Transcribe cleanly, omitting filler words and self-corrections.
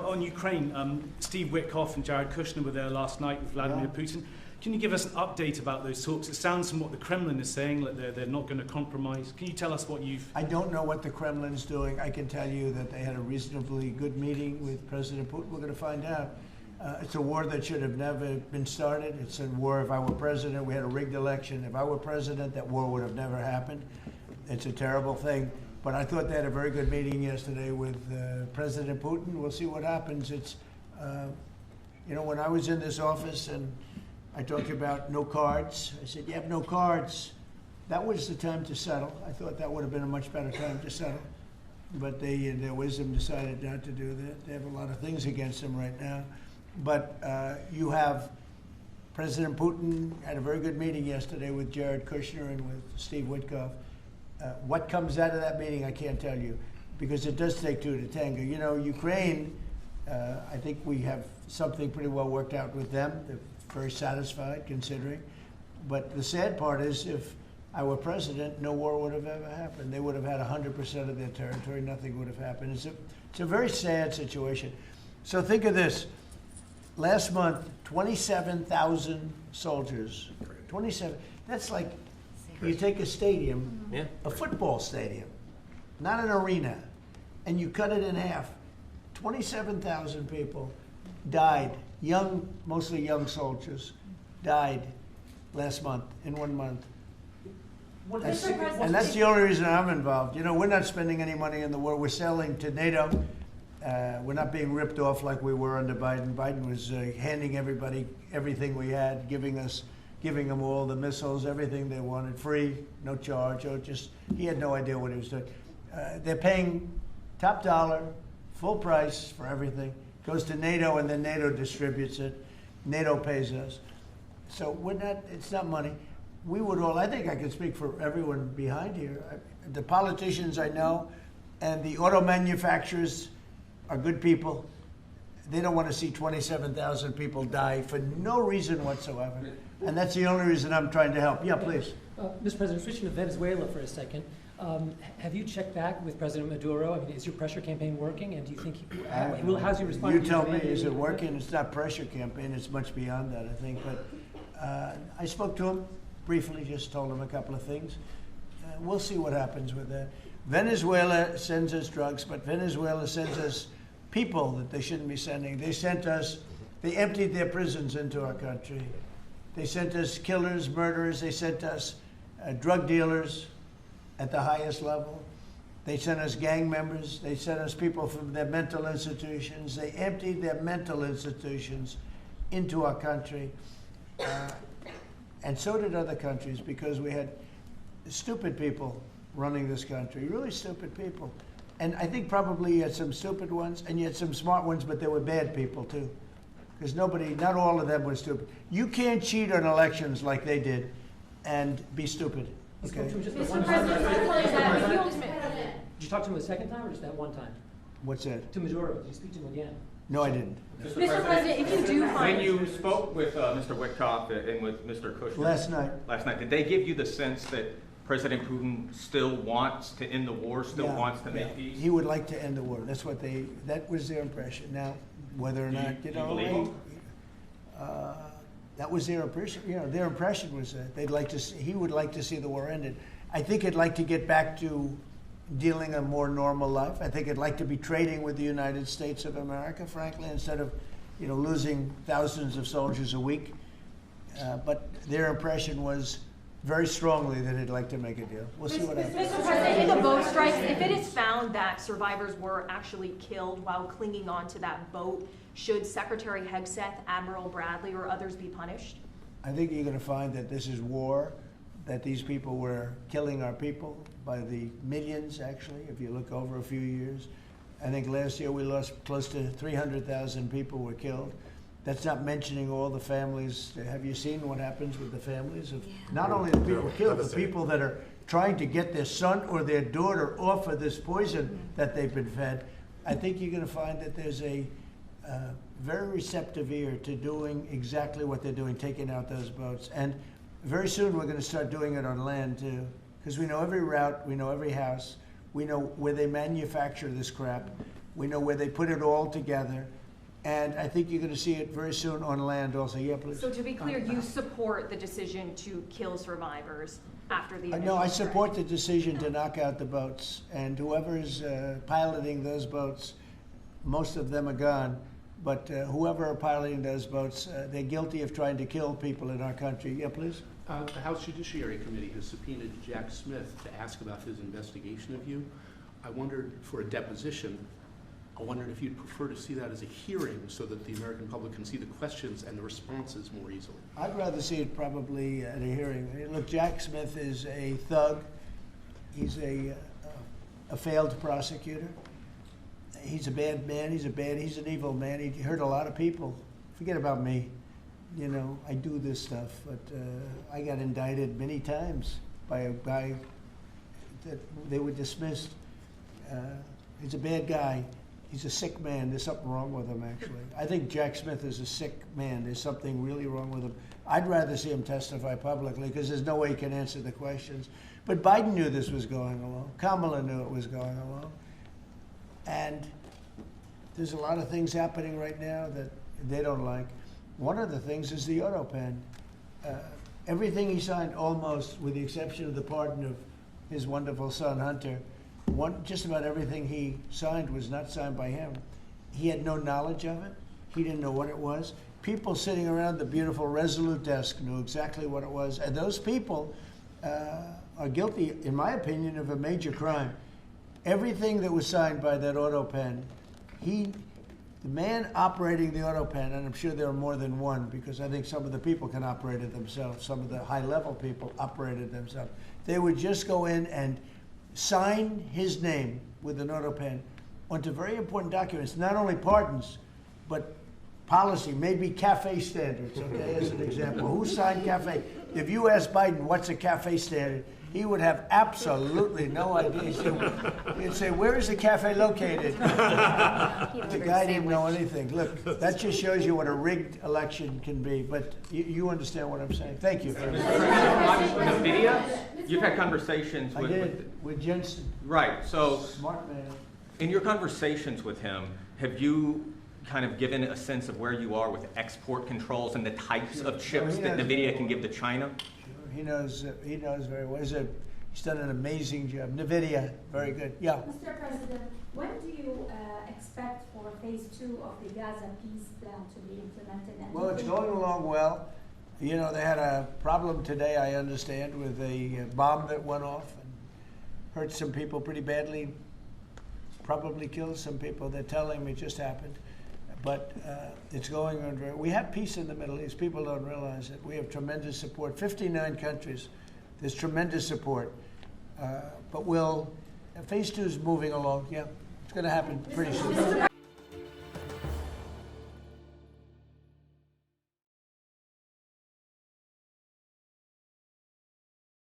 on Ukraine, Steve Witkoff and Jared Kushner were there last night with Vladimir Putin. Can you give us an update about those talks? It sounds from what the Kremlin is saying that they're not going to compromise. Can you tell us what you've... I don't know what the Kremlin's doing. I can tell you that they had a reasonably good meeting with President Putin. We're going to find out. It's a war that should have never been started. It's a war, if I were president, we had a rigged election. If I were president, that war would have never happened. It's a terrible thing. But I thought they had a very good meeting yesterday with President Putin. We'll see what happens. It's, you know, when I was in this office and I talked about no cards, I said, you have no cards. That was the time to settle. I thought that would have been a much better time to settle. But they, in their wisdom, decided not to do that. They have a lot of things against them right now. But you have President Putin had a very good meeting yesterday with Jared Kushner and with Steve Witkoff. What comes out of that meeting, I can't tell you, because it does take two to tango. You know, Ukraine, I think we have something pretty well worked out with them. They're very satisfied, considering. But the sad part is, if I were president, no war would have ever happened. They would have had 100% of their territory. Nothing would have happened. It's a very sad situation. So think of this. Last month, 27,000 soldiers. 27. That's like you take a stadium, a football stadium, not an arena, and you cut it in half. 27,000 people died, young, mostly young soldiers, died last month, in 1 month. And that's the only reason I'm involved. You know, we're not spending any money in the war. We're selling to NATO. We're not being ripped off like we were under Biden. Biden was handing everybody everything we had, giving them all the missiles, everything they wanted, free, no charge, or just, he had no idea what he was doing. They're paying top dollar, full price for everything. Goes to NATO, and then NATO distributes it. NATO pays us. So we're not, it's not money. We would all, I think I can speak for everyone behind here. The politicians I know and the auto manufacturers are good people. They don't want to see 27,000 people die for no reason whatsoever. And that's the only reason I'm trying to help. Yeah, please. Mr. President, switching to Venezuela for a second. Have you checked back with President Maduro? I mean, is your pressure campaign working? And do you think, how's he responding? You tell me, is it working? It's not pressure campaign. It's much beyond that, I think. But I spoke to him briefly, just told him a couple of things. We'll see what happens with that. Venezuela sends us drugs, but Venezuela sends us people that they shouldn't be sending. They emptied their prisons into our country. They sent us killers, murderers. They sent us drug dealers at the highest level. They sent us gang members. They sent us people from their mental institutions. They emptied their mental institutions into our country. And so did other countries, because we had stupid people running this country, really stupid people. And I think probably you had some stupid ones, and you had some smart ones, but there were bad people too. Because not all of them were stupid. You can't cheat on elections like they did and be stupid. Okay? Mr. President, did you talk to him the second time or just that one time? What's that? To Maduro. Did you speak to him again? No, I didn't. Mr. President, if you do find... When you spoke with Mr. Witkoff and with Mr. Kushner... Last night, did they give you the sense that President Putin still wants to end the war, wants to make peace? He would like to end the war. That was their impression. Now, whether or not, you know, that was their impression. You know, their impression was that he would like to see the war ended. I think he'd like to get back to dealing a more normal life. I think he'd like to be trading with the United States of America, frankly, instead of, you know, losing thousands of soldiers a week. But their impression was very strongly that he'd like to make a deal. We'll see what happens. Mr. President, in the boat strikes, if it is found that survivors were actually killed while clinging onto that boat, should Secretary Hegseth, Admiral Bradley, or others be punished? I think you're going to find that this is war, that these people were killing our people by the millions, actually, if you look over a few years. I think last year we lost close to 300,000 people were killed. That's not mentioning all the families. Have you seen what happens with the families of not only the people killed, the people that are trying to get their son or their daughter off of this poison that they've been fed? I think you're going to find that there's a very receptive ear to doing exactly what they're doing, taking out those boats. And very soon we're going to start doing it on land too, because we know every route, we know every house, we know where they manufacture this crap. We know where they put it all together. And I think you're going to see it very soon on land also. Yeah, please. So to be clear, you support the decision to kill survivors after the initial No, I strike? support the decision to knock out the boats. And whoever's piloting those boats, most of them are gone. But whoever are piloting those boats, they're guilty of trying to kill people in our country. Yeah, please. The House Judiciary Committee has subpoenaed Jack Smith to ask about his investigation of you. I wondered, for a deposition, I wondered if you'd prefer to see that as a hearing so that the American public can see the questions and the responses more easily. I'd rather see it probably at a hearing. Look, Jack Smith is a thug. He's a failed prosecutor. He's a bad man. He's an evil man. He hurt a lot of people. Forget about me. You know, I do this stuff, but I got indicted many times by a guy that they were dismissed. He's a bad guy. He's a sick man. There's something wrong with him, actually. I think Jack Smith is a sick man. There's something really wrong with him. I'd rather see him testify publicly because there's no way he can answer the questions. But Biden knew this was going along. Kamala knew it was going along. And there's a lot of things happening right now that they don't like. One of the things is the auto pen. Everything he signed, almost, with the exception of the pardon of his wonderful son, Hunter, just about everything he signed was not signed by him. He had no knowledge of it. He didn't know what it was. People sitting around the beautiful Resolute desk knew exactly what it was. And those people are guilty, in my opinion, of a major crime. Everything that was signed by that auto pen, the man operating the auto pen, and I'm sure there are more than one because I think some of the people can operate it themselves. Some of the high-level people operated themselves. They would just go in and sign his name with an auto pen onto very important documents, not only pardons, but policy, maybe CAFE standards, okay, as an example. Who signed CAFE? If you ask Biden what's a CAFE standard, he would have absolutely no idea. He'd say, where is the cafe located? The guy didn't know anything. Look, that just shows you what a rigged election can be. But you understand what I'm saying. Thank you. The video, you've had conversations with Jensen. Right. So, smart man. In your conversations with him, have you kind of given a sense of where you are with export controls and the types of chips that NVIDIA can give to China? He knows very well. He's done an amazing job. NVIDIA, very good. Yeah. Mr. President, when do you expect for phase 2 of the Gaza peace plan to be implemented? And well, it's going along well. You know, they had a problem today, I understand, with a bomb that went off and hurt some people pretty badly, probably killed some people. They're telling me it just happened. But it's going on very. We have peace in the Middle East. People don't realize it. We have tremendous support. 59 countries. There's tremendous support. But phase 2 is moving along. Yeah, it's going to happen pretty soon.